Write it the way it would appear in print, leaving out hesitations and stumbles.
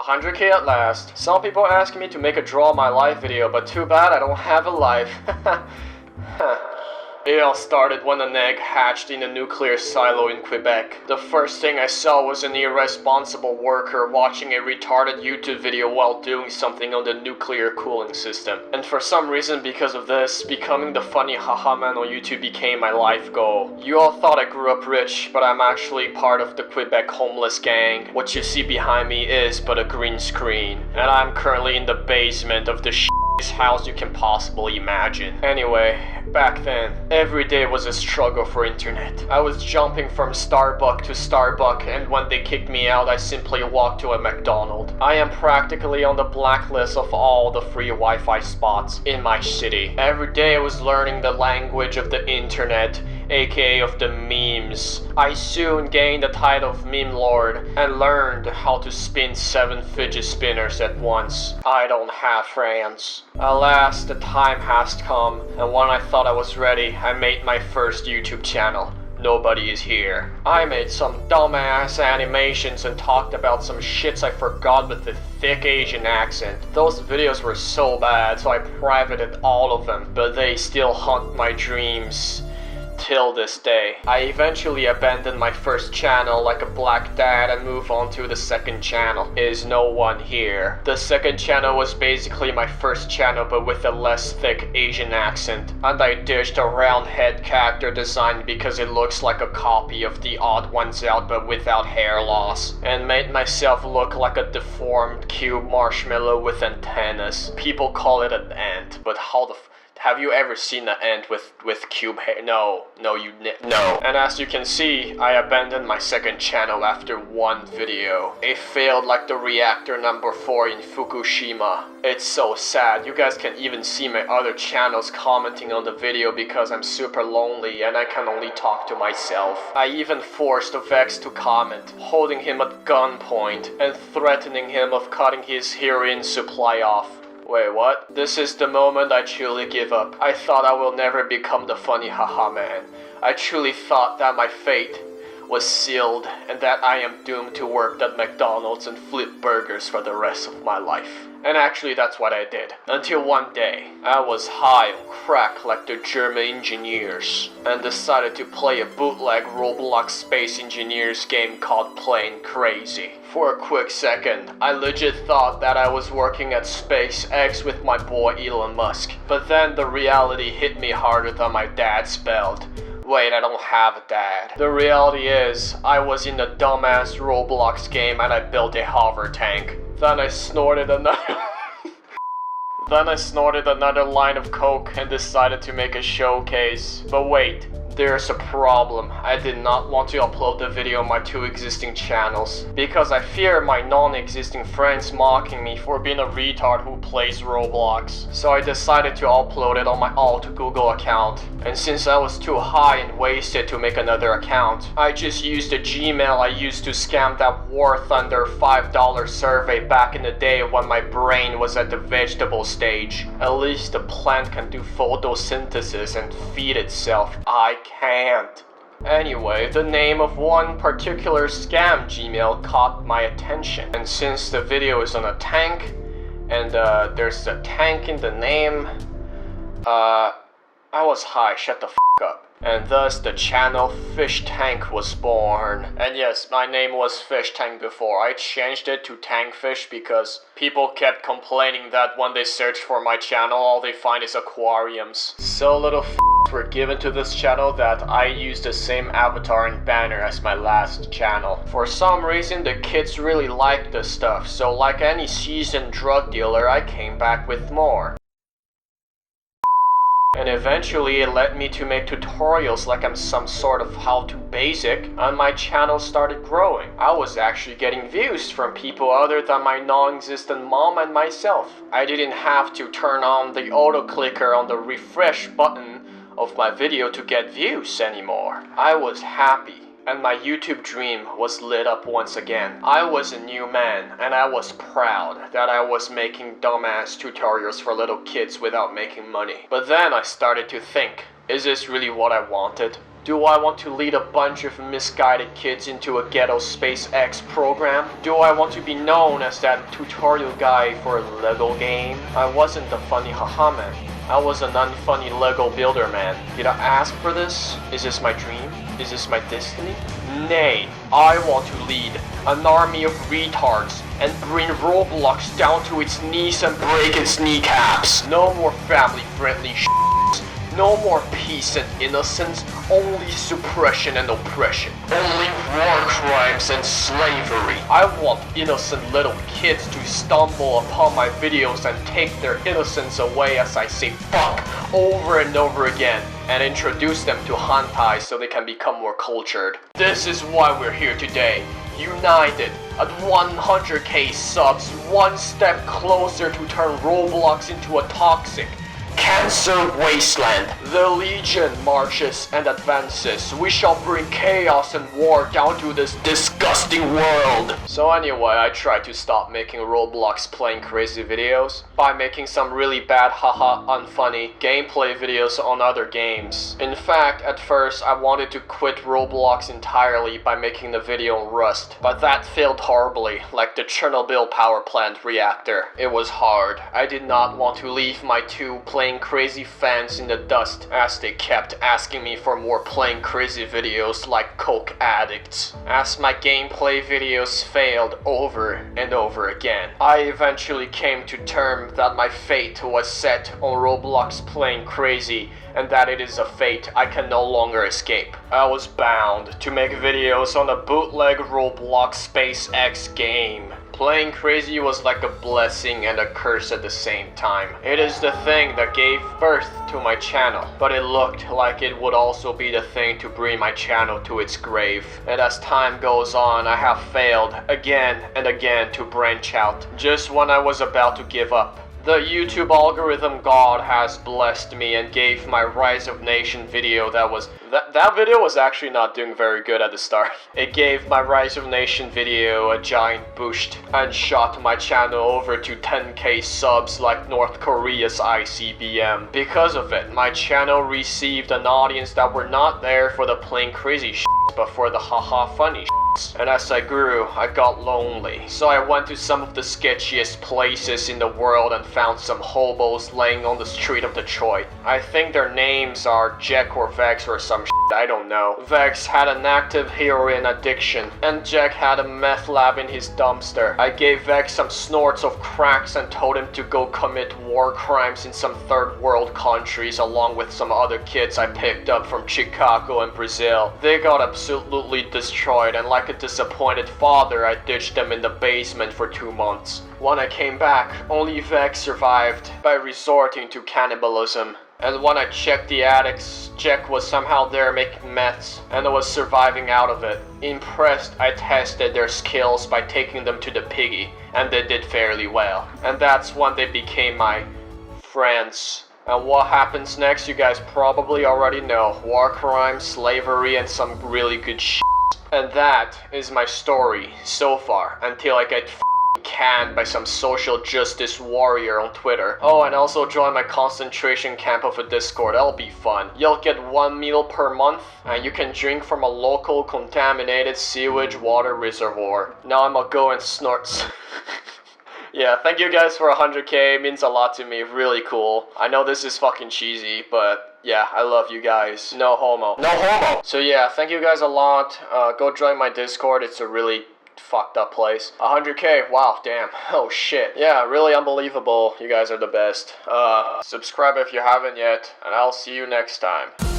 100k at last. Some people ask me to make a draw my life video, but too bad I don't have a life. It all started when an egg hatched in a nuclear silo in Quebec. The first thing I saw was an irresponsible worker watching a retarded YouTube video while doing something on the nuclear cooling system. And for some reason, because of this, becoming the funny haha man on YouTube became my life goal. You all thought I grew up rich, but I'm actually part of the Quebec homeless gang. What you see behind me is but a green screen, and I'm currently in the basement of the house you can possibly imagine. Anyway, back then, every day was a struggle for internet. I was jumping from Starbucks to Starbucks, and when they kicked me out, I simply walked to a McDonald's. I am practically on the blacklist of all the free Wi-Fi spots in my city. Every day I was learning the language of the internet, aka of the memes. I soon gained the title of meme lord and learned how to spin 7 fidget spinners at once. I don't have friends. Alas, the time has come, and when I thought I was ready, I made my first YouTube channel. Nobody is here. I made some dumbass animations and talked about some shits I forgot with a thick Asian accent. Those videos were so bad, so I privated all of them, but they still haunt my dreams till this day. I eventually abandoned my first channel like a black dad and moved on to the second channel. Is no one here. The second channel was basically my first channel but with a less thick Asian accent, and I ditched a round head character design because it looks like a copy of the Odd Ones Out but without hair loss, and made myself look like a deformed cube marshmallow with antennas. People call it an ant, but how the have you ever seen an ant with cube hair? No. And as you can see, I abandoned my second channel after one video. It failed like the reactor number 4 in Fukushima. It's so sad. You guys can even see my other channels commenting on the video because I'm super lonely and I can only talk to myself. I even forced Vex to comment, holding him at gunpoint and threatening him of cutting his heroin supply off. Wait, what? This is the moment I truly give up. I thought I will never become the funny haha man. I truly thought that my fate was sealed and that I am doomed to work at McDonald's and flip burgers for the rest of my life. And actually that's what I did. Until one day, I was high on crack like the German engineers and decided to play a bootleg Roblox Space Engineers game called Plain Crazy. For a quick second, I legit thought that I was working at SpaceX with my boy Elon Musk. But then the reality hit me harder than my dad spelled. Wait, I don't have a dad. The reality is, I was in a dumbass Roblox game and I built a hover tank. Then I snorted another line of coke and decided to make a showcase. But wait, there's a problem. I did not want to upload the video on my 2 existing channels because I fear my non-existing friends mocking me for being a retard who plays Roblox. So I decided to upload it on my alt Google account. And since I was too high and wasted to make another account, I just used the Gmail I used to scam that War Thunder $5 survey back in the day when my brain was at the vegetable stage. At least the plant can do photosynthesis and feed itself. I can't. Anyway, the name of one particular scam Gmail caught my attention. And since the video is on a tank, and there's a tank in the name, I was high, shut the f*** up. And thus the channel Fish Tank was born. And yes, my name was Fish Tank before. I changed it to Tank Fish because people kept complaining that when they search for my channel, all they find is aquariums. So little were given to this channel that I used the same avatar and banner as my last channel. For some reason, the kids really liked this stuff, so like any seasoned drug dealer, I came back with more. And eventually it led me to make tutorials like I'm some sort of how-to basic, and my channel started growing. I was actually getting views from people other than my non-existent mom and myself. I didn't have to turn on the auto-clicker on the refresh button of my video to get views anymore. I was happy, and my YouTube dream was lit up once again. I was a new man, and I was proud that I was making dumbass tutorials for little kids without making money. But then I started to think, is this really what I wanted? Do I want to lead a bunch of misguided kids into a ghetto SpaceX program? Do I want to be known as that tutorial guy for a Lego game? I wasn't the funny haha man. I was an unfunny Lego builder man. Did I ask for this? Is this my dream? Is this my destiny? Nay, I want to lead an army of retards and bring Roblox down to its knees and break its kneecaps. No more family-friendly no more peace and innocence, only suppression and oppression. Only war crimes and slavery. I want innocent little kids to stumble upon my videos and take their innocence away as I say fuck over and over again and introduce them to hentai so they can become more cultured. This is why we're here today. United at 100k subs, one step closer to turn Roblox into a toxic cancer wasteland. The Legion marches and advances. We shall bring chaos and war down to this disgusting world. So anyway, I tried to stop making Roblox playing crazy videos by making some really bad haha unfunny gameplay videos on other games. In fact, at first I wanted to quit Roblox entirely by making the video on Rust, but that failed horribly, like the Chernobyl power plant reactor. It was hard. I did not want to leave my two playing crazy fans in the dust as they kept asking me for more playing crazy videos like coke addicts. As my gameplay videos failed over and over again, I eventually came to terms that my fate was set on Roblox playing crazy and that it is a fate I can no longer escape. I was bound to make videos on a bootleg Roblox SpaceX game. Playing crazy was like a blessing and a curse at the same time. It is the thing that gave birth to my channel, but it looked like it would also be the thing to bring my channel to its grave. And as time goes on, I have failed again and again to branch out, just when I was about to give up. The YouTube algorithm god has blessed me and gave my Rise of Nation video that video was actually not doing very good at the start. It gave my Rise of Nation video a giant boost and shot my channel over to 10k subs like North Korea's ICBM. Because of it, my channel received an audience that were not there for the plain crazy but for the haha funny And as I grew, I got lonely. So I went to some of the sketchiest places in the world and found some hobos laying on the street of Detroit. I think their names are Jack or Vex or some I don't know. Vex had an active heroin addiction, and Jack had a meth lab in his dumpster. I gave Vex some snorts of cracks and told him to go commit war crimes in some third world countries along with some other kids I picked up from Chicago and Brazil. They got absolutely destroyed, and like a disappointed father, I ditched them in the basement for 2 months. When I came back, only Vex survived by resorting to cannibalism. And when I checked the attics, Jack was somehow there making meths and was surviving out of it. Impressed, I tested their skills by taking them to the piggy, and they did fairly well. And that's when they became my friends. And what happens next, you guys probably already know. War crimes, slavery, and some really good shit. And that is my story so far, until I get canned by some social justice warrior on Twitter. Oh, and also join my concentration camp of a Discord. That'll be fun. You'll get 1 meal per month, and you can drink from a local contaminated sewage water reservoir. Now I'm gonna go and snort. Yeah, thank you guys for 100k. It means a lot to me. Really cool. I know this is fucking cheesy, but yeah, I love you guys. No homo. No homo! So yeah, thank you guys a lot. Go join my Discord. It's a really fucked up place. 100k, wow, damn. Oh shit. Yeah, really unbelievable. You guys are the best. Subscribe if you haven't yet, and I'll see you next time.